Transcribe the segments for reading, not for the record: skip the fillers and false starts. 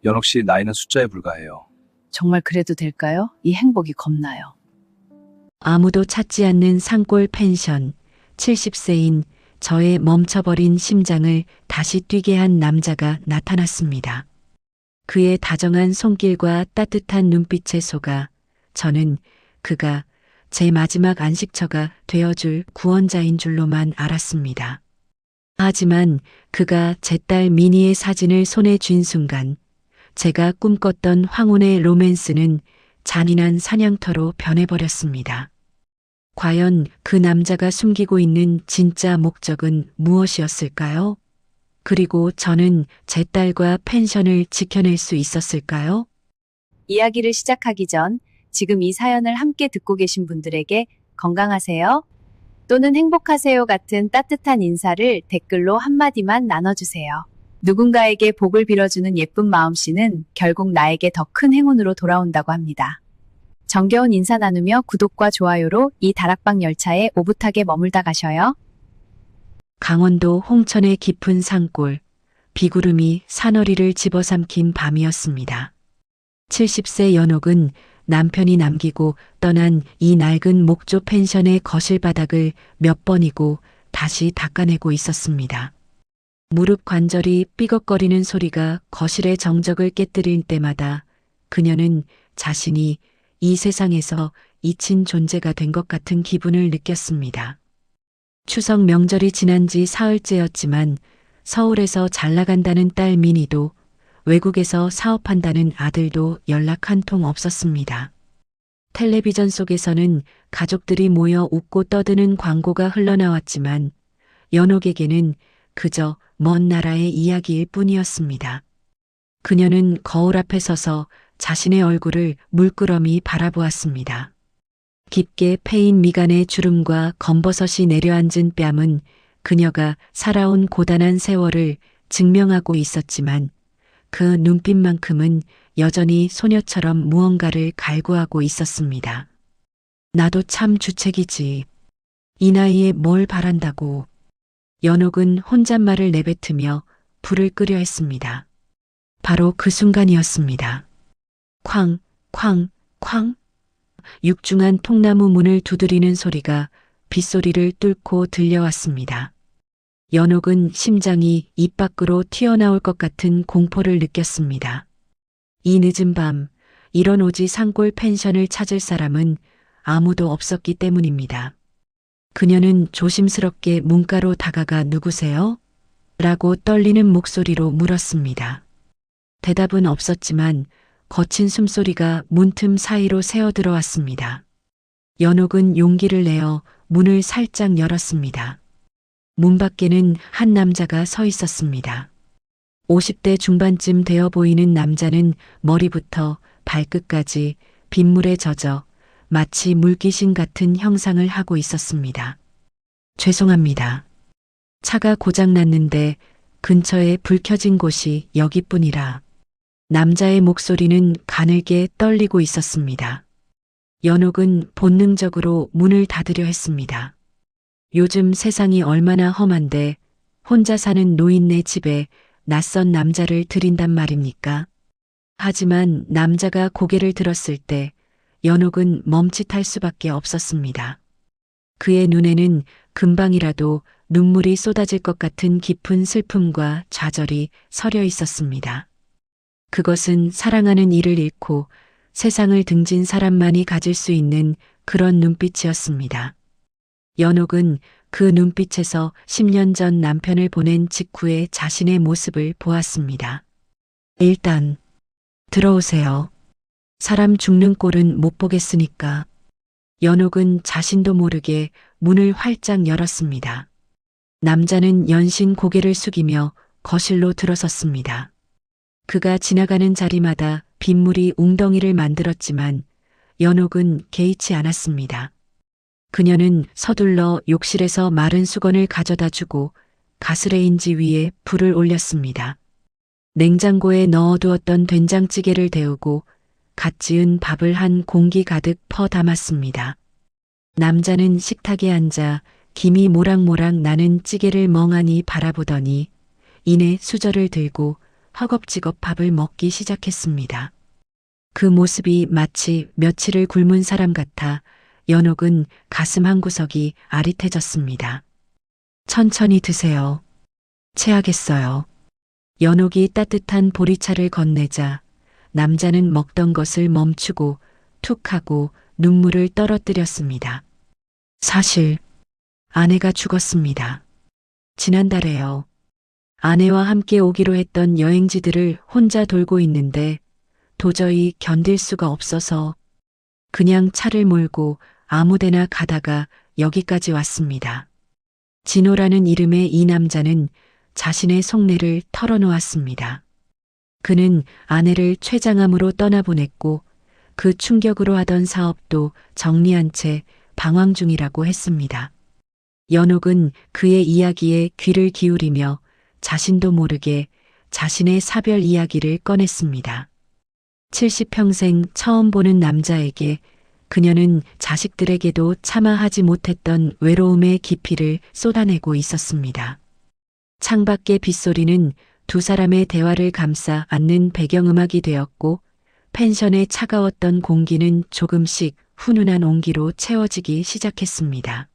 연옥 씨 나이는 숫자에 불과해요. 정말 그래도 될까요? 이 행복이 겁나요. 아무도 찾지 않는 산골 펜션, 70세인 저의 멈춰버린 심장을 다시 뛰게 한 남자가 나타났습니다. 그의 다정한 손길과 따뜻한 눈빛에 속아 저는 그가 제 마지막 안식처가 되어줄 구원자인 줄로만 알았습니다. 하지만 그가 제 딸 미니의 사진을 손에 쥔 순간 제가 꿈꿨던 황혼의 로맨스는 잔인한 사냥터로 변해버렸습니다. 과연 그 남자가 숨기고 있는 진짜 목적은 무엇이었을까요? 그리고 저는 제 딸과 펜션을 지켜낼 수 있었을까요? 이야기를 시작하기 전 지금 이 사연을 함께 듣고 계신 분들에게 건강하세요 또는 행복하세요 같은 따뜻한 인사를 댓글로 한마디만 나눠주세요. 누군가에게 복을 빌어주는 예쁜 마음씨는 결국 나에게 더 큰 행운으로 돌아온다고 합니다. 정겨운 인사 나누며 구독과 좋아요로 이 다락방 열차에 오붓하게 머물다 가셔요. 강원도 홍천의 깊은 산골, 비구름이 사너리를 집어삼킨 밤이었습니다. 70세 연옥은 남편이 남기고 떠난 이 낡은 목조 펜션의 거실 바닥을 몇 번이고 다시 닦아내고 있었습니다. 무릎 관절이 삐걱거리는 소리가 거실의 정적을 깨뜨릴 때마다 그녀는 자신이 이 세상에서 잊힌 존재가 된 것 같은 기분을 느꼈습니다. 추석 명절이 지난 지 사흘째였지만 서울에서 잘 나간다는 딸 미니도 외국에서 사업한다는 아들도 연락 한 통 없었습니다. 텔레비전 속에서는 가족들이 모여 웃고 떠드는 광고가 흘러나왔지만 연옥에게는 그저 먼 나라의 이야기일 뿐이었습니다. 그녀는 거울 앞에 서서 자신의 얼굴을 물끄러미 바라보았습니다. 깊게 패인 미간의 주름과 검버섯이 내려앉은 뺨은 그녀가 살아온 고단한 세월을 증명하고 있었지만 그 눈빛만큼은 여전히 소녀처럼 무언가를 갈구하고 있었습니다. 나도 참 주책이지. 이 나이에 뭘 바란다고. 연옥은 혼잣말을 내뱉으며 불을 끄려 했습니다. 바로 그 순간이었습니다. 쾅, 쾅, 쾅. 육중한 통나무 문을 두드리는 소리가 빗소리를 뚫고 들려왔습니다. 연옥은 심장이 입 밖으로 튀어나올 것 같은 공포를 느꼈습니다. 이 늦은 밤, 이런 오지 산골 펜션을 찾을 사람은 아무도 없었기 때문입니다. 그녀는 조심스럽게 문가로 다가가 누구세요? 라고 떨리는 목소리로 물었습니다. 대답은 없었지만 거친 숨소리가 문틈 사이로 새어들어왔습니다. 연옥은 용기를 내어 문을 살짝 열었습니다. 문 밖에는 한 남자가 서 있었습니다. 50대 중반쯤 되어 보이는 남자는 머리부터 발끝까지 빗물에 젖어 마치 물귀신 같은 형상을 하고 있었습니다. 죄송합니다. 차가 고장났는데 근처에 불 켜진 곳이 여기뿐이라. 남자의 목소리는 가늘게 떨리고 있었습니다. 연옥은 본능적으로 문을 닫으려 했습니다. 요즘 세상이 얼마나 험한데 혼자 사는 노인네 집에 낯선 남자를 들인단 말입니까? 하지만 남자가 고개를 들었을 때 연옥은 멈칫할 수밖에 없었습니다. 그의 눈에는 금방이라도 눈물이 쏟아질 것 같은 깊은 슬픔과 좌절이 서려 있었습니다. 그것은 사랑하는 이를 잃고 세상을 등진 사람만이 가질 수 있는 그런 눈빛이었습니다. 연옥은 그 눈빛에서 10년 전 남편을 보낸 직후의 자신의 모습을 보았습니다. 일단 들어오세요. 사람 죽는 꼴은 못 보겠으니까. 연옥은 자신도 모르게 문을 활짝 열었습니다. 남자는 연신 고개를 숙이며 거실로 들어섰습니다. 그가 지나가는 자리마다 빗물이 웅덩이를 만들었지만 연옥은 개의치 않았습니다. 그녀는 서둘러 욕실에서 마른 수건을 가져다 주고 가스레인지 위에 불을 올렸습니다. 냉장고에 넣어두었던 된장찌개를 데우고 갓 지은 밥을 한 공기 가득 퍼 담았습니다. 남자는 식탁에 앉아 김이 모락모락 나는 찌개를 멍하니 바라보더니 이내 수저를 들고 허겁지겁 밥을 먹기 시작했습니다. 그 모습이 마치 며칠을 굶은 사람 같아 연옥은 가슴 한구석이 아릿해졌습니다. 천천히 드세요. 체하겠어요. 연옥이 따뜻한 보리차를 건네자 남자는 먹던 것을 멈추고 툭 하고 눈물을 떨어뜨렸습니다. 사실 아내가 죽었습니다. 지난달에요. 아내와 함께 오기로 했던 여행지들을 혼자 돌고 있는데 도저히 견딜 수가 없어서 그냥 차를 몰고 아무데나 가다가 여기까지 왔습니다. 진호라는 이름의 이 남자는 자신의 속내를 털어놓았습니다. 그는 아내를 췌장암으로 떠나보냈고 그 충격으로 하던 사업도 정리한 채 방황 중이라고 했습니다. 연옥은 그의 이야기에 귀를 기울이며 자신도 모르게 자신의 사별 이야기를 꺼냈습니다. 70평생 처음 보는 남자에게 그녀는 자식들에게도 차마 하지 못했던 외로움의 깊이를 쏟아내고 있었습니다. 창밖의 빗소리는 두 사람의 대화를 감싸 안는 배경음악이 되었고 펜션의 차가웠던 공기는 조금씩 훈훈한 온기로 채워지기 시작했습니다.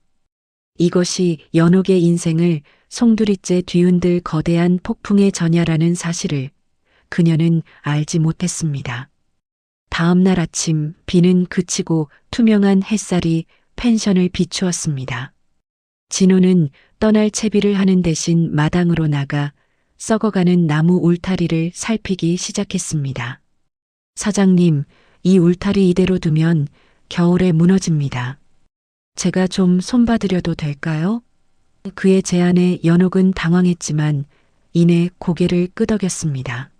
이것이 연옥의 인생을 송두리째 뒤흔들 거대한 폭풍의 전야라는 사실을 그녀는 알지 못했습니다. 다음 날 아침 비는 그치고 투명한 햇살이 펜션을 비추었습니다. 진호는 떠날 채비를 하는 대신 마당으로 나가 썩어가는 나무 울타리를 살피기 시작했습니다. 사장님, 이 울타리 이대로 두면 겨울에 무너집니다. 제가 좀 손봐드려도 될까요? 그의 제안에 연옥은 당황했지만 이내 고개를 끄덕였습니다.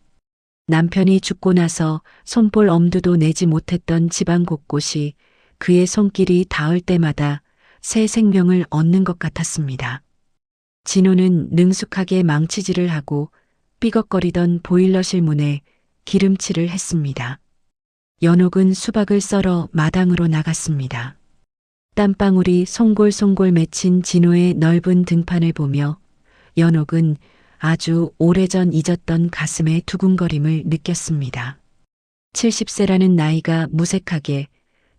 남편이 죽고 나서 손볼 엄두도 내지 못했던 집안 곳곳이 그의 손길이 닿을 때마다 새 생명을 얻는 것 같았습니다. 진호는 능숙하게 망치질을 하고 삐걱거리던 보일러실 문에 기름칠을 했습니다. 연옥은 수박을 썰어 마당으로 나갔습니다. 땀방울이 송골송골 맺힌 진호의 넓은 등판을 보며 연옥은 아주 오래전 잊었던 가슴의 두근거림을 느꼈습니다. 70세라는 나이가 무색하게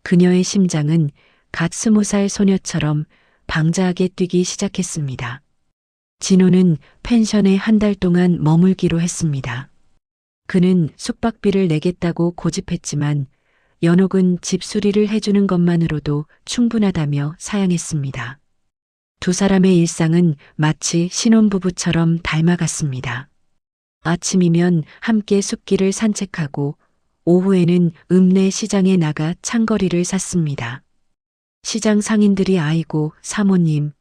그녀의 심장은 갓 20살 소녀처럼 방자하게 뛰기 시작했습니다. 진호는 펜션에 한 달 동안 머물기로 했습니다. 그는 숙박비를 내겠다고 고집했지만 연옥은 집 수리를 해주는 것만으로도 충분하다며 사양했습니다. 두 사람의 일상은 마치 신혼부부처럼 닮아갔습니다. 아침이면 함께 숲길을 산책하고 오후에는 읍내 시장에 나가 창거리를 샀습니다. 시장 상인들이 아이고 사모님,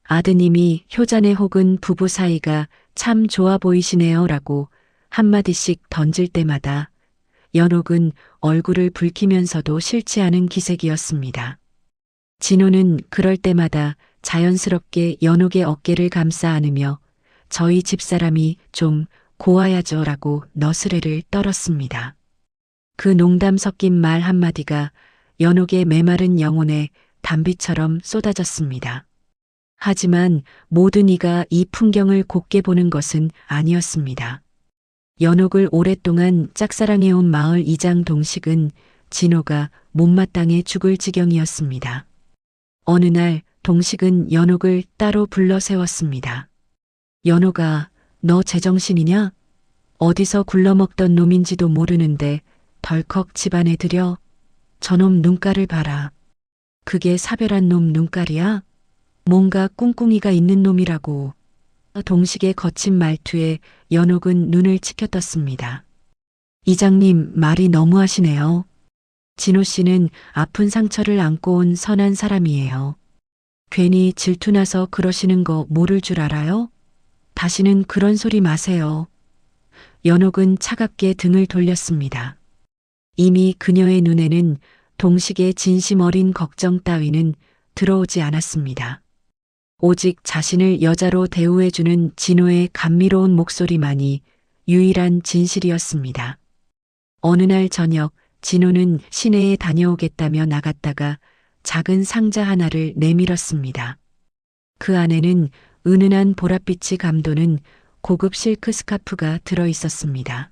아드님이 효자네 혹은 부부 사이가 참 좋아 보이시네요 라고 한마디씩 던질 때마다 연옥은 얼굴을 붉히면서도 싫지 않은 기색이었습니다. 진호는 그럴 때마다 자연스럽게 연옥의 어깨를 감싸 안으며 저희 집사람이 좀 고와야죠 라고 너스레를 떨었습니다. 그 농담 섞인 말 한마디가 연옥의 메마른 영혼에 단비처럼 쏟아졌습니다. 하지만 모든 이가 이 풍경을 곱게 보는 것은 아니었습니다. 연옥을 오랫동안 짝사랑해온 마을 이장 동식은 진호가 못마땅해 죽을 지경이었습니다. 어느 날 동식은 연옥을 따로 불러 세웠습니다. 연옥아, 너 제정신이냐? 어디서 굴러먹던 놈인지도 모르는데 덜컥 집안에 들여? 저놈 눈깔을 봐라. 그게 사별한 놈 눈깔이야? 뭔가 꿍꿍이가 있는 놈이라고. 동식의 거친 말투에 연옥은 눈을 치켜떴습니다. 이장님 말이 너무하시네요. 진호 씨는 아픈 상처를 안고 온 선한 사람이에요. 괜히 질투나서 그러시는 거 모를 줄 알아요? 다시는 그런 소리 마세요. 연옥은 차갑게 등을 돌렸습니다. 이미 그녀의 눈에는 동식의 진심 어린 걱정 따위는 들어오지 않았습니다. 오직 자신을 여자로 대우해주는 진호의 감미로운 목소리만이 유일한 진실이었습니다. 어느 날 저녁 진호는 시내에 다녀오겠다며 나갔다가 작은 상자 하나를 내밀었습니다. 그 안에는 은은한 보랏빛이 감도는 고급 실크 스카프가 들어 있었습니다.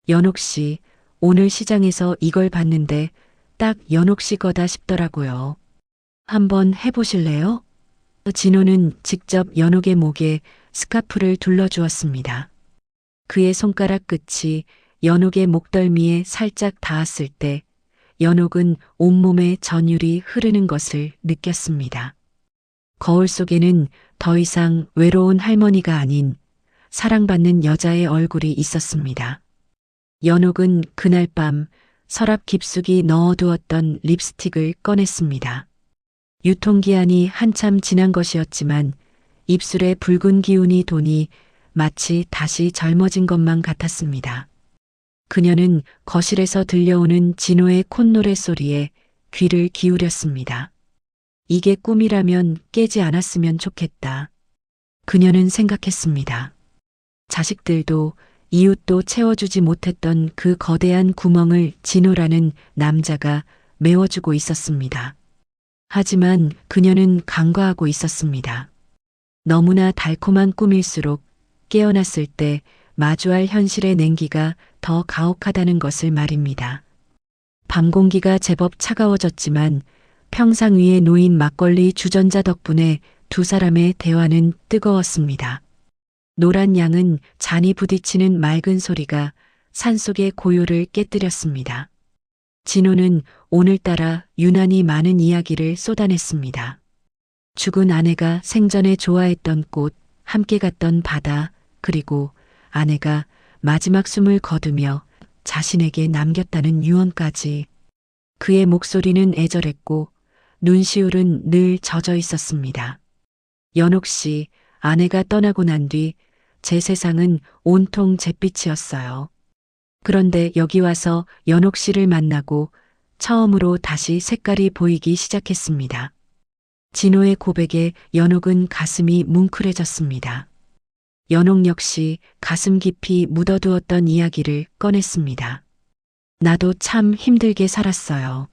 연옥 씨, 오늘 시장에서 이걸 봤는데 딱 연옥 씨 거다 싶더라고요. 한번 해보실래요? 진호는 직접 연옥의 목에 스카프를 둘러주었습니다. 그의 손가락 끝이 연옥의 목덜미에 살짝 닿았을 때 연옥은 온몸에 전율이 흐르는 것을 느꼈습니다. 거울 속에는 더 이상 외로운 할머니가 아닌 사랑받는 여자의 얼굴이 있었습니다. 연옥은 그날 밤 서랍 깊숙이 넣어두었던 립스틱을 꺼냈습니다. 유통기한이 한참 지난 것이었지만 입술에 붉은 기운이 도니 마치 다시 젊어진 것만 같았습니다. 그녀는 거실에서 들려오는 진호의 콧노래 소리에 귀를 기울였습니다. 이게 꿈이라면 깨지 않았으면 좋겠다. 그녀는 생각했습니다. 자식들도 이웃도 채워주지 못했던 그 거대한 구멍을 진호라는 남자가 메워주고 있었습니다. 하지만 그녀는 간과하고 있었습니다. 너무나 달콤한 꿈일수록 깨어났을 때 마주할 현실의 냉기가 더 가혹하다는 것을 말입니다. 밤 공기가 제법 차가워졌지만 평상 위에 놓인 막걸리 주전자 덕분에 두 사람의 대화는 뜨거웠습니다. 노란 양은 잔이 부딪히는 맑은 소리가 산속의 고요를 깨뜨렸습니다. 진호는 오늘따라 유난히 많은 이야기를 쏟아냈습니다. 죽은 아내가 생전에 좋아했던 꽃, 함께 갔던 바다, 그리고 아내가 마지막 숨을 거두며 자신에게 남겼다는 유언까지. 그의 목소리는 애절했고 눈시울은 늘 젖어 있었습니다. 연옥 씨, 아내가 떠나고 난 뒤 제 세상은 온통 잿빛이었어요. 그런데 여기 와서 연옥 씨를 만나고 처음으로 다시 색깔이 보이기 시작했습니다. 진호의 고백에 연옥은 가슴이 뭉클해졌습니다. 연옥 역시 가슴 깊이 묻어두었던 이야기를 꺼냈습니다. 나도 참 힘들게 살았어요.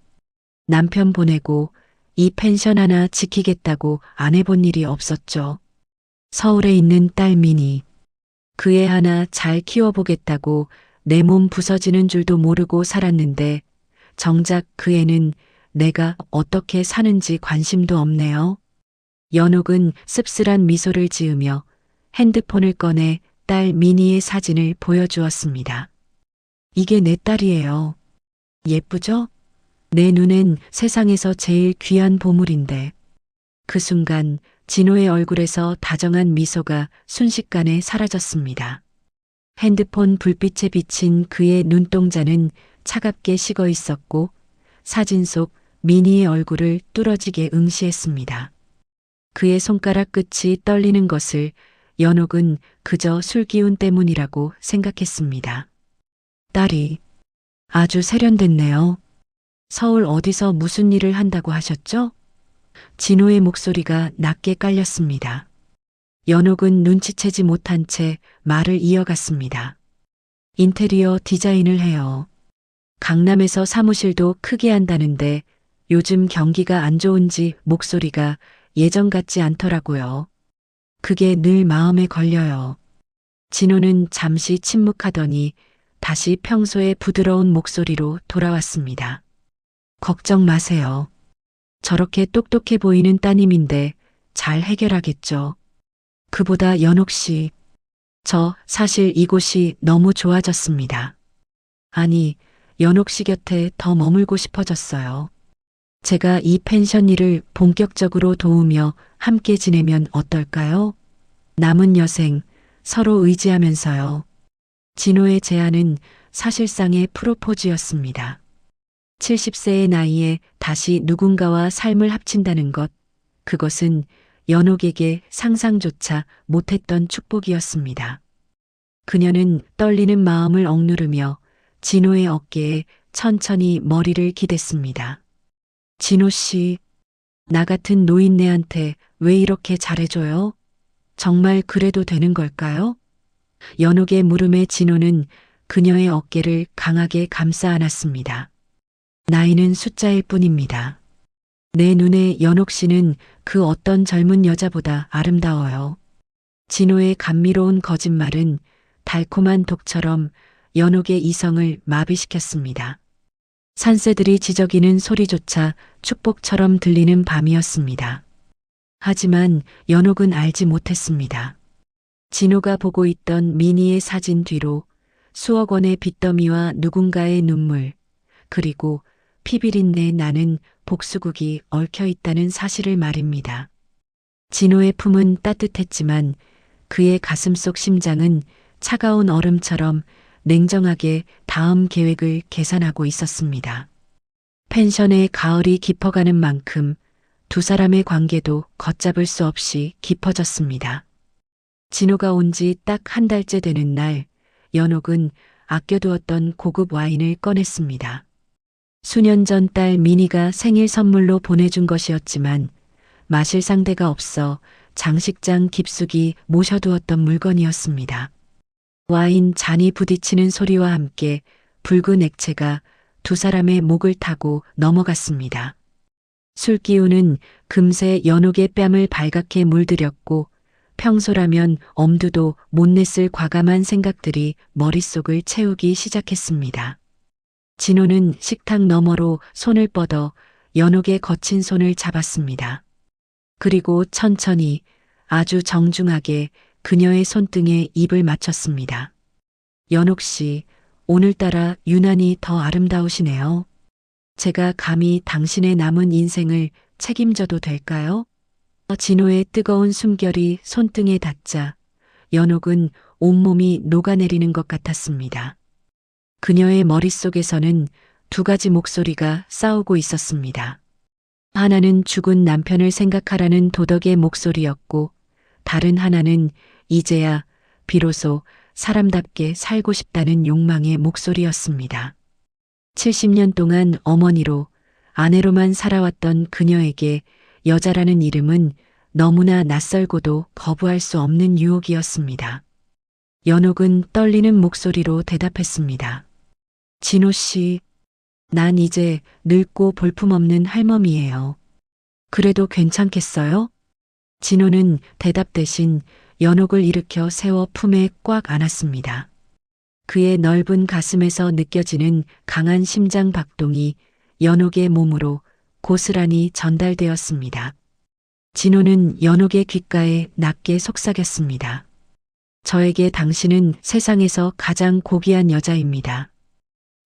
남편 보내고 이 펜션 하나 지키겠다고 안 해본 일이 없었죠. 서울에 있는 딸 미니. 그 애 하나 잘 키워보겠다고 내 몸 부서지는 줄도 모르고 살았는데 정작 그 애는 내가 어떻게 사는지 관심도 없네요. 연옥은 씁쓸한 미소를 지으며 핸드폰을 꺼내 딸 미니의 사진을 보여주었습니다. 이게 내 딸이에요. 예쁘죠? 내 눈엔 세상에서 제일 귀한 보물인데. 그 순간 진호의 얼굴에서 다정한 미소가 순식간에 사라졌습니다. 핸드폰 불빛에 비친 그의 눈동자는 차갑게 식어 있었고 사진 속 미니의 얼굴을 뚫어지게 응시했습니다. 그의 손가락 끝이 떨리는 것을 연옥은 그저 술기운 때문이라고 생각했습니다. 딸이 아주 세련됐네요. 서울 어디서 무슨 일을 한다고 하셨죠? 진호의 목소리가 낮게 깔렸습니다. 연옥은 눈치채지 못한 채 말을 이어갔습니다. 인테리어 디자인을 해요. 강남에서 사무실도 크게 한다는데 요즘 경기가 안 좋은지 목소리가 예전 같지 않더라고요. 그게 늘 마음에 걸려요. 진호는 잠시 침묵하더니 다시 평소의 부드러운 목소리로 돌아왔습니다. 걱정 마세요. 저렇게 똑똑해 보이는 따님인데 잘 해결하겠죠. 그보다 연옥 씨, 저 사실 이곳이 너무 좋아졌습니다. 아니, 연옥 씨 곁에 더 머물고 싶어졌어요. 제가 이 펜션 일을 본격적으로 도우며 함께 지내면 어떨까요? 남은 여생 서로 의지하면서요. 진호의 제안은 사실상의 프로포즈였습니다. 70세의 나이에 다시 누군가와 삶을 합친다는 것, 그것은 연옥에게 상상조차 못했던 축복이었습니다. 그녀는 떨리는 마음을 억누르며 진호의 어깨에 천천히 머리를 기댔습니다. 진호 씨, 나 같은 노인네한테 왜 이렇게 잘해줘요? 정말 그래도 되는 걸까요? 연옥의 물음에 진호는 그녀의 어깨를 강하게 감싸 안았습니다. 나이는 숫자일 뿐입니다. 내 눈에 연옥 씨는 그 어떤 젊은 여자보다 아름다워요. 진호의 감미로운 거짓말은 달콤한 독처럼 연옥의 이성을 마비시켰습니다. 산새들이 지저귀는 소리조차 축복처럼 들리는 밤이었습니다. 하지만 연옥은 알지 못했습니다. 진호가 보고 있던 미니의 사진 뒤로 수억 원의 빚더미와 누군가의 눈물, 그리고 피비린내 나는 복수국이 얽혀 있다는 사실을 말입니다. 진호의 품은 따뜻했지만 그의 가슴속 심장은 차가운 얼음처럼 냉정하게 다음 계획을 계산하고 있었습니다. 펜션의 가을이 깊어가는 만큼 두 사람의 관계도 걷잡을 수 없이 깊어졌습니다. 진호가 온 지 딱 한 달째 되는 날, 연옥은 아껴두었던 고급 와인을 꺼냈습니다. 수년 전 딸 미니가 생일 선물로 보내준 것이었지만 마실 상대가 없어 장식장 깊숙이 모셔두었던 물건이었습니다. 와인 잔이 부딪히는 소리와 함께 붉은 액체가 두 사람의 목을 타고 넘어갔습니다. 술 기운은 금세 연옥의 뺨을 발갛게 물들였고 평소라면 엄두도 못 냈을 과감한 생각들이 머릿속을 채우기 시작했습니다. 진호는 식탁 너머로 손을 뻗어 연옥의 거친 손을 잡았습니다. 그리고 천천히 아주 정중하게 그녀의 손등에 입을 맞췄습니다. 연옥 씨, 오늘따라 유난히 더 아름다우시네요. 제가 감히 당신의 남은 인생을 책임져도 될까요? 진호의 뜨거운 숨결이 손등에 닿자 연옥은 온몸이 녹아내리는 것 같았습니다. 그녀의 머릿속에서는 두 가지 목소리가 싸우고 있었습니다. 하나는 죽은 남편을 생각하라는 도덕의 목소리였고 다른 하나는 이제야 비로소 사람답게 살고 싶다는 욕망의 목소리였습니다. 70년 동안 어머니로 아내로만 살아왔던 그녀에게 여자라는 이름은 너무나 낯설고도 거부할 수 없는 유혹이었습니다. 연옥은 떨리는 목소리로 대답했습니다. 진호 씨, 난 이제 늙고 볼품없는 할멈이에요. 그래도 괜찮겠어요? 진호는 대답 대신 연옥을 일으켜 세워 품에 꽉 안았습니다. 그의 넓은 가슴에서 느껴지는 강한 심장 박동이 연옥의 몸으로 고스란히 전달되었습니다. 진호는 연옥의 귓가에 낮게 속삭였습니다. 저에게 당신은 세상에서 가장 고귀한 여자입니다.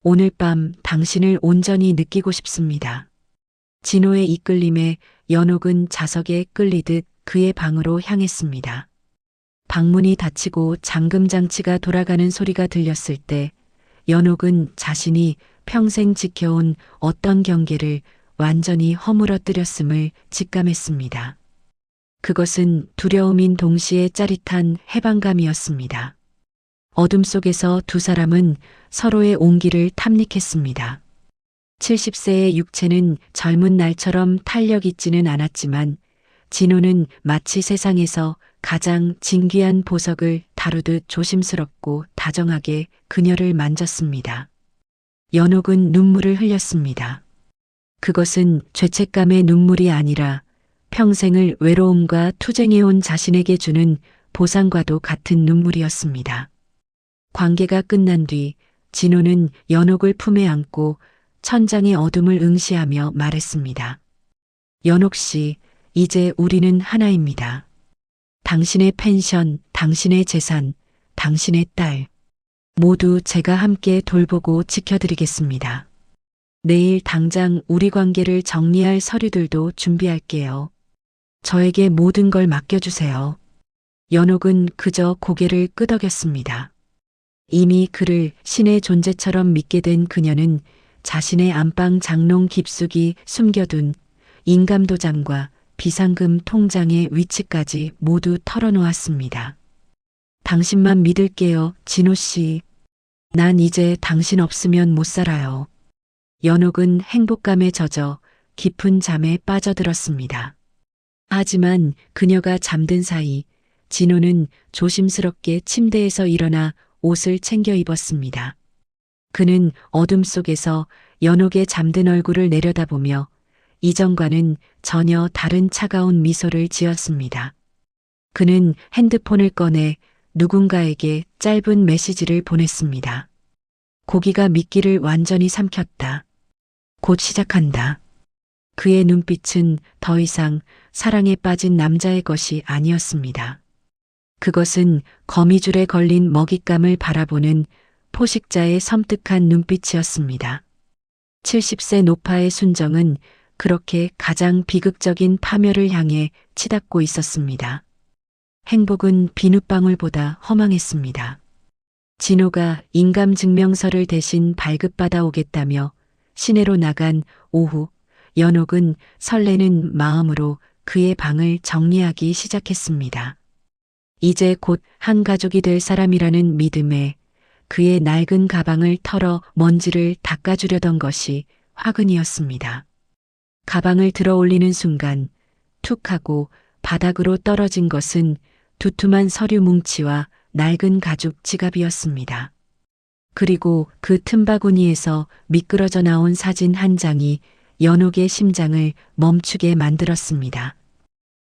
오늘 밤 당신을 온전히 느끼고 싶습니다. 진호의 이끌림에 연옥은 자석에 끌리듯 그의 방으로 향했습니다. 방문이 닫히고 잠금장치가 돌아가는 소리가 들렸을 때 연옥은 자신이 평생 지켜온 어떤 경계를 완전히 허물어뜨렸음을 직감했습니다. 그것은 두려움인 동시에 짜릿한 해방감이었습니다. 어둠 속에서 두 사람은 서로의 온기를 탐닉했습니다. 70세의 육체는 젊은 날처럼 탄력 있지는 않았지만 진호는 마치 세상에서 가장 진귀한 보석을 다루듯 조심스럽고 다정하게 그녀를 만졌습니다. 연옥은 눈물을 흘렸습니다. 그것은 죄책감의 눈물이 아니라 평생을 외로움과 투쟁해온 자신에게 주는 보상과도 같은 눈물이었습니다. 관계가 끝난 뒤 진호는 연옥을 품에 안고 천장의 어둠을 응시하며 말했습니다. 연옥 씨, 이제 우리는 하나입니다. 당신의 펜션, 당신의 재산, 당신의 딸, 모두 제가 함께 돌보고 지켜드리겠습니다. 내일 당장 우리 관계를 정리할 서류들도 준비할게요. 저에게 모든 걸 맡겨주세요. 연옥은 그저 고개를 끄덕였습니다. 이미 그를 신의 존재처럼 믿게 된 그녀는 자신의 안방 장롱 깊숙이 숨겨둔 인감도장과 비상금 통장의 위치까지 모두 털어놓았습니다. 당신만 믿을게요, 진호 씨. 난 이제 당신 없으면 못 살아요. 연옥은 행복감에 젖어 깊은 잠에 빠져들었습니다. 하지만 그녀가 잠든 사이 진호는 조심스럽게 침대에서 일어나 옷을 챙겨 입었습니다. 그는 어둠 속에서 연옥의 잠든 얼굴을 내려다보며 이전과는 전혀 다른 차가운 미소를 지었습니다. 그는 핸드폰을 꺼내 누군가에게 짧은 메시지를 보냈습니다. 고기가 미끼를 완전히 삼켰다. 곧 시작한다. 그의 눈빛은 더 이상 사랑에 빠진 남자의 것이 아니었습니다. 그것은 거미줄에 걸린 먹잇감을 바라보는 포식자의 섬뜩한 눈빛이었습니다. 70세 노파의 순정은 그렇게 가장 비극적인 파멸을 향해 치닫고 있었습니다. 행복은 비눗방울보다 허망했습니다. 진호가 인감증명서를 대신 발급받아 오겠다며 시내로 나간 오후, 연옥은 설레는 마음으로 그의 방을 정리하기 시작했습니다. 이제 곧 한 가족이 될 사람이라는 믿음에 그의 낡은 가방을 털어 먼지를 닦아주려던 것이 화근이었습니다. 가방을 들어 올리는 순간 툭 하고 바닥으로 떨어진 것은 두툼한 서류 뭉치와 낡은 가죽 지갑이었습니다. 그리고 그 틈바구니에서 미끄러져 나온 사진 한 장이 연옥의 심장을 멈추게 만들었습니다.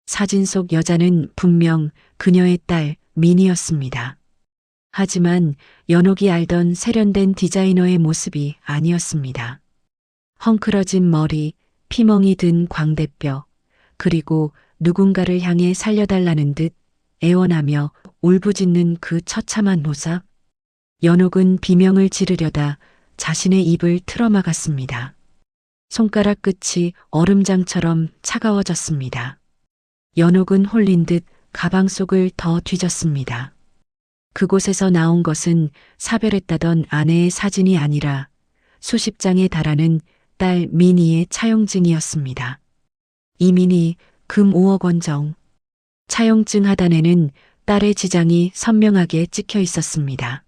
사진 속 여자는 분명 그녀의 딸 민이었습니다. 하지만 연옥이 알던 세련된 디자이너의 모습이 아니었습니다. 헝클어진 머리, 피멍이 든 광대뼈, 그리고 누군가를 향해 살려달라는 듯 애원하며 울부짖는 그 처참한 모습. 연옥은 비명을 지르려다 자신의 입을 틀어막았습니다. 손가락 끝이 얼음장처럼 차가워졌습니다. 연옥은 홀린 듯 가방 속을 더 뒤졌습니다. 그곳에서 나온 것은 사별했다던 아내의 사진이 아니라 수십 장에 달하는 딸 미니의 차용증이었습니다. 이민희 금 5억 원 정. 차용증 하단에는 딸의 지장이 선명하게 찍혀 있었습니다.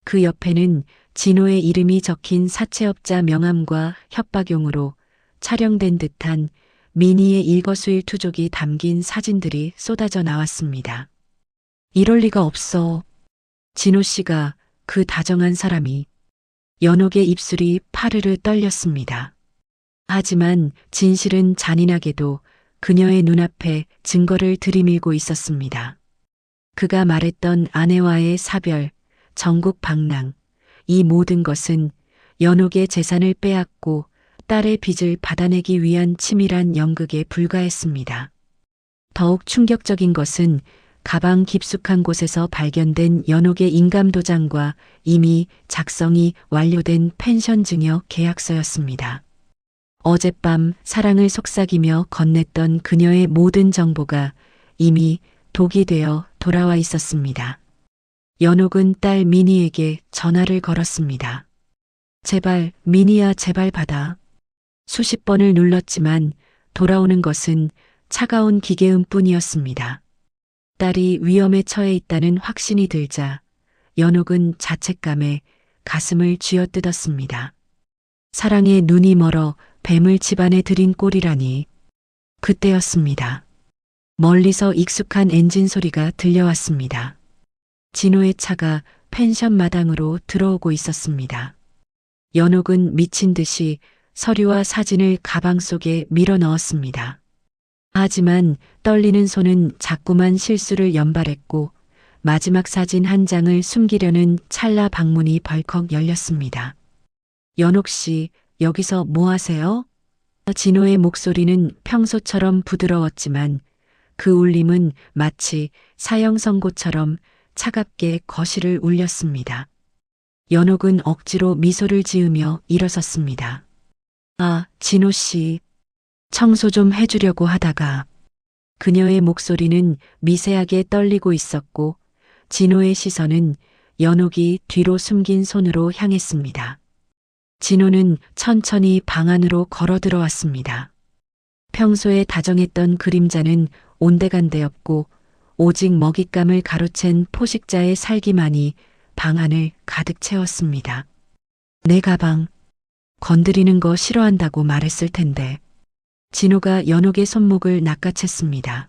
그 옆에는 진호의 이름이 적힌 사채업자 명함과 협박용으로 촬영된 듯한 미니의 일거수일투족이 담긴 사진들이 쏟아져 나왔습니다. 이럴 리가 없어. 진호 씨가 그 다정한 사람이. 연옥의 입술이 파르르 떨렸습니다. 하지만 진실은 잔인하게도 그녀의 눈앞에 증거를 들이밀고 있었습니다. 그가 말했던 아내와의 사별, 전국 방랑, 이 모든 것은 연옥의 재산을 빼앗고 딸의 빚을 받아내기 위한 치밀한 연극에 불과했습니다. 더욱 충격적인 것은 가방 깊숙한 곳에서 발견된 연옥의 인감도장과 이미 작성이 완료된 펜션 증여 계약서였습니다. 어젯밤 사랑을 속삭이며 건넸던 그녀의 모든 정보가 이미 독이 되어 돌아와 있었습니다. 연옥은 딸 미니에게 전화를 걸었습니다. 제발, 미니야, 제발 받아. 수십 번을 눌렀지만 돌아오는 것은 차가운 기계음 뿐이었습니다. 딸이 위험에 처해 있다는 확신이 들자 연옥은 자책감에 가슴을 쥐어뜯었습니다. 사랑에 눈이 멀어 뱀을 집안에 들인 꼴이라니. 그때였습니다. 멀리서 익숙한 엔진 소리가 들려왔습니다. 진호의 차가 펜션 마당으로 들어오고 있었습니다. 연옥은 미친 듯이 서류와 사진을 가방 속에 밀어 넣었습니다. 하지만 떨리는 손은 자꾸만 실수를 연발했고 마지막 사진 한 장을 숨기려는 찰나 방문이 벌컥 열렸습니다. 연옥 씨, 여기서 뭐 하세요? 진호의 목소리는 평소처럼 부드러웠지만 그 울림은 마치 사형 선고처럼 차갑게 거실을 울렸습니다. 연옥은 억지로 미소를 지으며 일어섰습니다. 아, 진호 씨. 청소 좀 해주려고 하다가. 그녀의 목소리는 미세하게 떨리고 있었고 진호의 시선은 연옥이 뒤로 숨긴 손으로 향했습니다. 진호는 천천히 방 안으로 걸어 들어왔습니다. 평소에 다정했던 그림자는 온데간데없고 오직 먹잇감을 가로챈 포식자의 살기만이 방 안을 가득 채웠습니다. 내 가방 건드리는 거 싫어한다고 말했을 텐데. 진호가 연옥의 손목을 낚아챘습니다.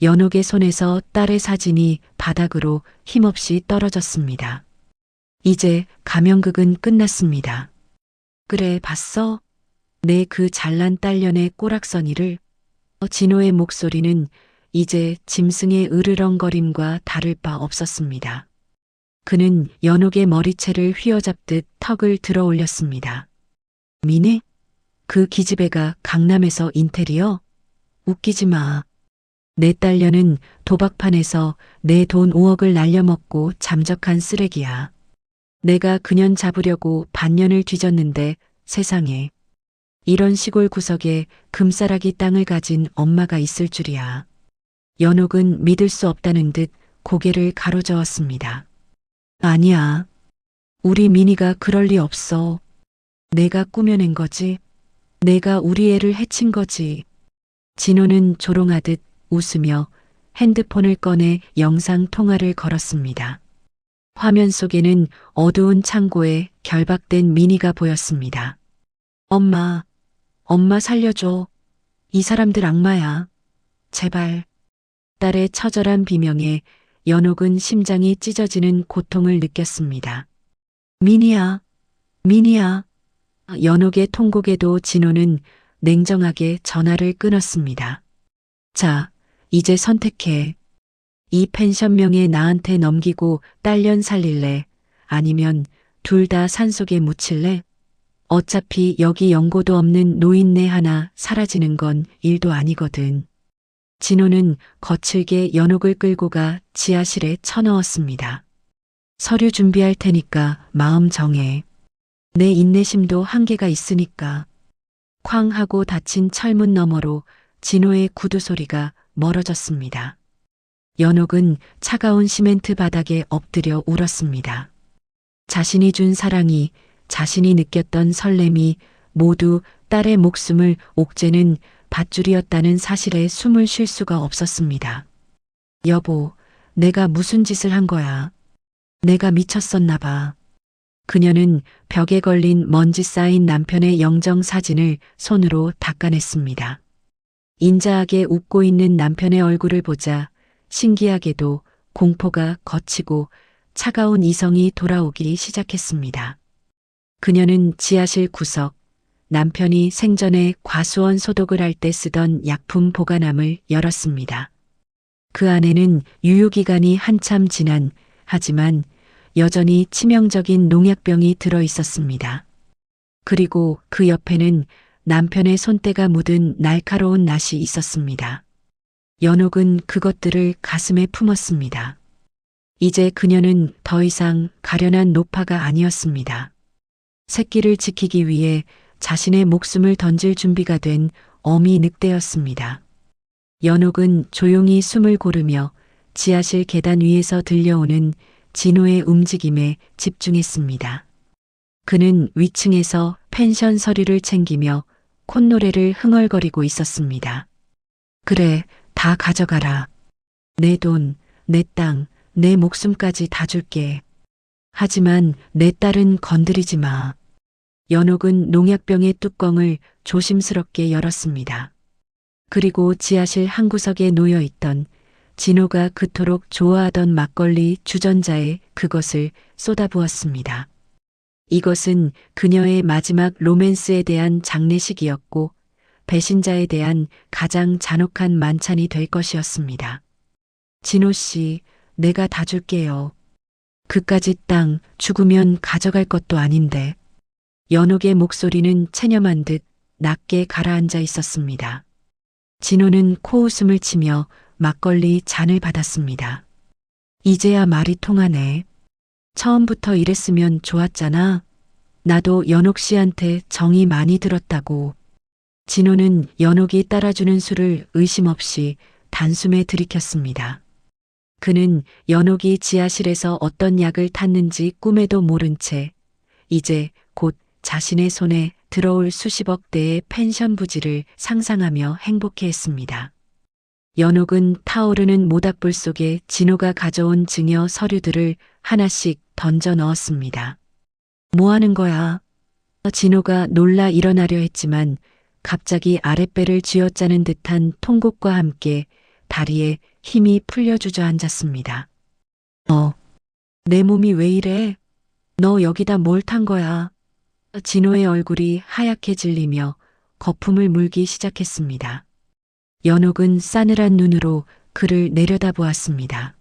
연옥의 손에서 딸의 사진이 바닥으로 힘없이 떨어졌습니다. 이제 가면극은 끝났습니다. 그래, 봤어? 내 그 잘난 딸년의 꼬락서니를. 진호의 목소리는 이제 짐승의 으르렁거림과 다를 바 없었습니다. 그는 연옥의 머리채를 휘어잡듯 턱을 들어 올렸습니다. 미네? 그 기집애가 강남에서 인테리어? 웃기지 마. 내 딸녀는 도박판에서 내 돈 5억을 날려먹고 잠적한 쓰레기야. 내가 그년 잡으려고 반년을 뒤졌는데 세상에. 이런 시골 구석에 금싸라기 땅을 가진 엄마가 있을 줄이야. 연옥은 믿을 수 없다는 듯 고개를 가로저었습니다. 아니야. 우리 미니가 그럴 리 없어. 내가 꾸며낸 거지. 내가 우리 애를 해친 거지. 진호는 조롱하듯 웃으며 핸드폰을 꺼내 영상 통화를 걸었습니다. 화면 속에는 어두운 창고에 결박된 미니가 보였습니다. 엄마, 엄마 살려줘. 이 사람들 악마야. 제발. 딸의 처절한 비명에 연옥은 심장이 찢어지는 고통을 느꼈습니다. 미니야, 미니야. 연옥의 통곡에도 진호는 냉정하게 전화를 끊었습니다. 자, 이제 선택해. 이 펜션 명예 나한테 넘기고 딸년 살릴래? 아니면 둘 다 산속에 묻힐래? 어차피 여기 연고도 없는 노인네 하나 사라지는 건 일도 아니거든. 진호는 거칠게 연옥을 끌고 가 지하실에 쳐넣었습니다. 서류 준비할 테니까 마음 정해. 내 인내심도 한계가 있으니까. 쾅 하고 닫힌 철문 너머로 진호의 구두 소리가 멀어졌습니다. 연옥은 차가운 시멘트 바닥에 엎드려 울었습니다. 자신이 준 사랑이, 자신이 느꼈던 설렘이 모두 딸의 목숨을 옥죄는 밧줄이었다는 사실에 숨을 쉴 수가 없었습니다. 여보, 내가 무슨 짓을 한 거야? 내가 미쳤었나 봐. 그녀는 벽에 걸린 먼지 쌓인 남편의 영정 사진을 손으로 닦아냈습니다. 인자하게 웃고 있는 남편의 얼굴을 보자 신기하게도 공포가 걷히고 차가운 이성이 돌아오기 시작했습니다. 그녀는 지하실 구석, 남편이 생전에 과수원 소독을 할 때 쓰던 약품 보관함을 열었습니다. 그 안에는 유효기간이 한참 지난, 하지만 여전히 치명적인 농약병이 들어 있었습니다. 그리고 그 옆에는 남편의 손때가 묻은 날카로운 낫이 있었습니다. 연옥은 그것들을 가슴에 품었습니다. 이제 그녀는 더 이상 가련한 노파가 아니었습니다. 새끼를 지키기 위해 자신의 목숨을 던질 준비가 된 어미 늑대였습니다. 연옥은 조용히 숨을 고르며 지하실 계단 위에서 들려오는 진호의 움직임에 집중했습니다. 그는 위층에서 펜션 서류를 챙기며 콧노래를 흥얼거리고 있었습니다. 그래, 다 가져가라. 내 돈, 내 땅, 내 목숨까지 다 줄게. 하지만 내 딸은 건드리지 마. 연옥은 농약병의 뚜껑을 조심스럽게 열었습니다. 그리고 지하실 한 구석에 놓여있던 진호가 그토록 좋아하던 막걸리 주전자에 그것을 쏟아부었습니다. 이것은 그녀의 마지막 로맨스에 대한 장례식이었고 배신자에 대한 가장 잔혹한 만찬이 될 것이었습니다. 진호 씨, 내가 다 줄게요. 그까짓 땅 죽으면 가져갈 것도 아닌데. 연옥의 목소리는 체념한 듯 낮게 가라앉아 있었습니다. 진호는 코웃음을 치며 막걸리 잔을 받았습니다. 이제야 말이 통하네. 처음부터 이랬으면 좋았잖아. 나도 연옥 씨한테 정이 많이 들었다고. 진호는 연옥이 따라주는 술을 의심 없이 단숨에 들이켰습니다. 그는 연옥이 지하실에서 어떤 약을 탔는지 꿈에도 모른 채 이제 곧 자신의 손에 들어올 수십억 대의 펜션 부지를 상상하며 행복해했습니다. 연옥은 타오르는 모닥불 속에 진호가 가져온 증여 서류들을 하나씩 던져 넣었습니다. 뭐 하는 거야? 진호가 놀라 일어나려 했지만 갑자기 아랫배를 쥐어짜는 듯한 통곡과 함께 다리에 힘이 풀려 주저앉았습니다. 내 몸이 왜 이래? 너 여기다 뭘 탄 거야? 진호의 얼굴이 하얗게 질리며 거품을 물기 시작했습니다. 연옥은 싸늘한 눈으로 그를 내려다보았습니다.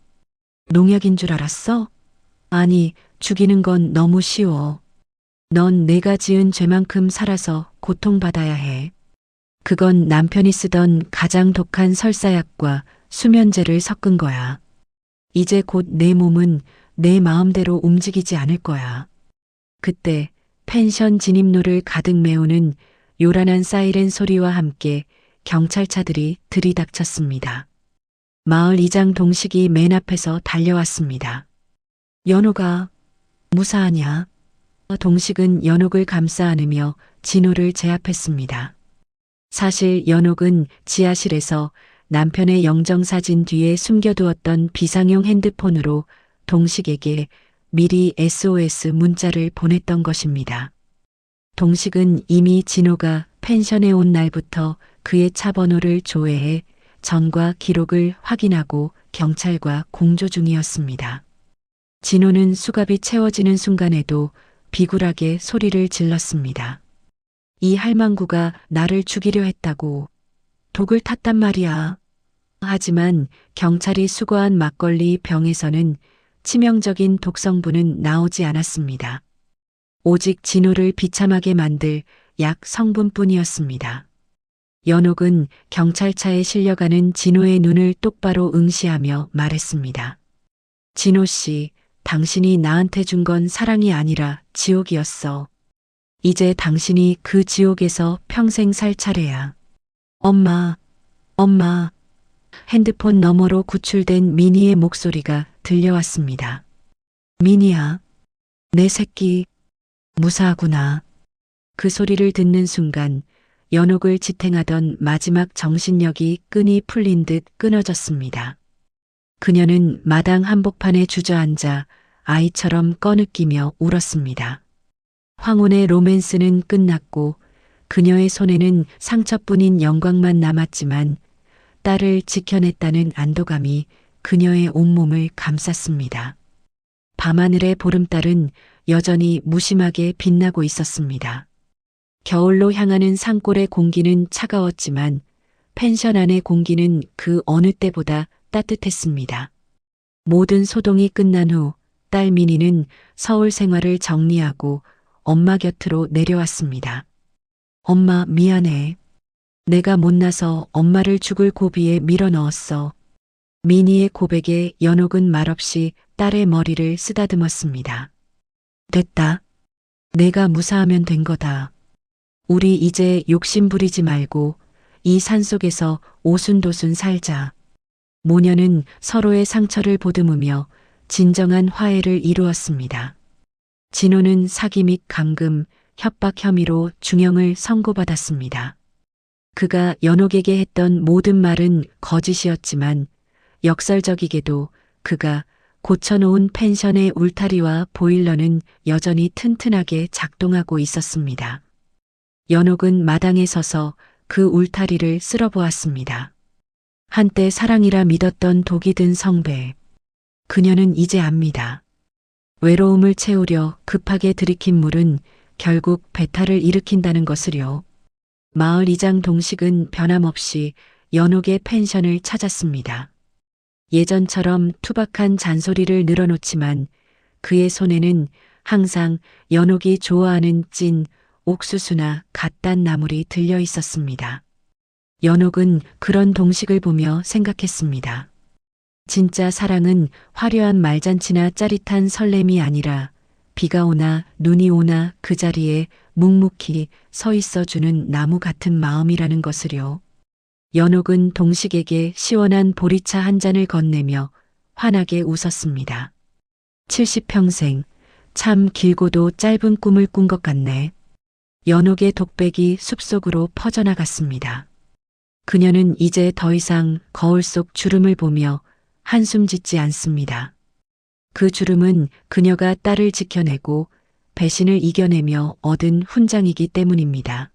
농약인 줄 알았어? 아니, 죽이는 건 너무 쉬워. 넌 내가 지은 죄만큼 살아서 고통받아야 해. 그건 남편이 쓰던 가장 독한 설사약과 수면제를 섞은 거야. 이제 곧 내 몸은 내 마음대로 움직이지 않을 거야. 그때 펜션 진입로를 가득 메우는 요란한 사이렌 소리와 함께 경찰차들이 들이닥쳤습니다. 마을 이장 동식이 맨 앞에서 달려왔습니다. 연호가 무사하냐? 동식은 연옥을 감싸 안으며 진호를 제압했습니다. 사실 연옥은 지하실에서 남편의 영정사진 뒤에 숨겨두었던 비상용 핸드폰으로 동식에게 미리 SOS 문자를 보냈던 것입니다. 동식은 이미 진호가 펜션에 온 날부터 그의 차 번호를 조회해 전과 기록을 확인하고 경찰과 공조 중이었습니다. 진호는 수갑이 채워지는 순간에도 비굴하게 소리를 질렀습니다. 이 할망구가 나를 죽이려 했다고. 독을 탔단 말이야. 하지만 경찰이 수거한 막걸리 병에서는 치명적인 독성분은 나오지 않았습니다. 오직 진호를 비참하게 만들 약 성분뿐이었습니다. 연옥은 경찰차에 실려가는 진호의 눈을 똑바로 응시하며 말했습니다. 진호 씨, 당신이 나한테 준 건 사랑이 아니라 지옥이었어. 이제 당신이 그 지옥에서 평생 살 차례야. 엄마, 엄마. 핸드폰 너머로 구출된 미니의 목소리가 들려왔습니다. 미니야, 내 새끼, 무사하구나. 그 소리를 듣는 순간 연옥을 지탱하던 마지막 정신력이 끈이 풀린 듯 끊어졌습니다. 그녀는 마당 한복판에 주저앉아 아이처럼 꺼느끼며 울었습니다. 황혼의 로맨스는 끝났고 그녀의 손에는 상처뿐인 영광만 남았지만 딸을 지켜냈다는 안도감이 그녀의 온몸을 감쌌습니다. 밤하늘의 보름달은 여전히 무심하게 빛나고 있었습니다. 겨울로 향하는 산골의 공기는 차가웠지만 펜션 안의 공기는 그 어느 때보다 따뜻했습니다. 모든 소동이 끝난 후 딸 미니는 서울 생활을 정리하고 엄마 곁으로 내려왔습니다. 엄마 미안해. 내가 못나서 엄마를 죽을 고비에 밀어넣었어. 미니의 고백에 연옥은 말없이 딸의 머리를 쓰다듬었습니다. 됐다. 내가 무사하면 된 거다. 우리 이제 욕심 부리지 말고 이 산속에서 오순도순 살자. 모녀는 서로의 상처를 보듬으며 진정한 화해를 이루었습니다. 진호는 사기 및 감금, 협박 혐의로 중형을 선고받았습니다. 그가 연옥에게 했던 모든 말은 거짓이었지만 역설적이게도 그가 고쳐놓은 펜션의 울타리와 보일러는 여전히 튼튼하게 작동하고 있었습니다. 연옥은 마당에 서서 그 울타리를 쓸어보았습니다. 한때 사랑이라 믿었던 독이 든 성배. 그녀는 이제 압니다. 외로움을 채우려 급하게 들이킨 물은 결국 배탈을 일으킨다는 것을요. 마을 이장 동식은 변함없이 연옥의 펜션을 찾았습니다. 예전처럼 투박한 잔소리를 늘어놓지만 그의 손에는 항상 연옥이 좋아하는 찐 옥수수나 갓단 나물이 들려 있었습니다. 연옥은 그런 동식을 보며 생각했습니다. 진짜 사랑은 화려한 말잔치나 짜릿한 설렘이 아니라 비가 오나 눈이 오나 그 자리에 묵묵히 서 있어주는 나무 같은 마음이라는 것을요. 연옥은 동식에게 시원한 보리차 한 잔을 건네며 환하게 웃었습니다. 70평생, 참 길고도 짧은 꿈을 꾼 것 같네. 연옥의 독백이 숲속으로 퍼져나갔습니다. 그녀는 이제 더 이상 거울 속 주름을 보며 한숨 짓지 않습니다. 그 주름은 그녀가 딸을 지켜내고 배신을 이겨내며 얻은 훈장이기 때문입니다.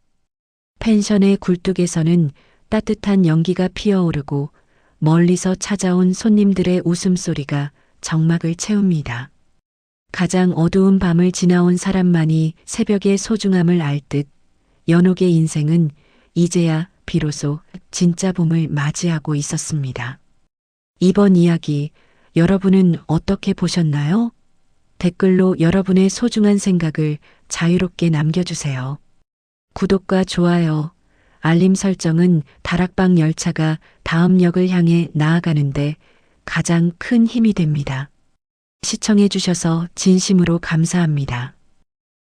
펜션의 굴뚝에서는 따뜻한 연기가 피어오르고 멀리서 찾아온 손님들의 웃음소리가 정막을 채웁니다. 가장 어두운 밤을 지나온 사람만이 새벽의 소중함을 알 듯 연옥의 인생은 이제야 비로소 진짜 봄을 맞이하고 있었습니다. 이번 이야기 여러분은 어떻게 보셨나요? 댓글로 여러분의 소중한 생각을 자유롭게 남겨주세요. 구독과 좋아요, 알림 설정은 다락방 열차가 다음 역을 향해 나아가는데 가장 큰 힘이 됩니다. 시청해 주셔서 진심으로 감사합니다.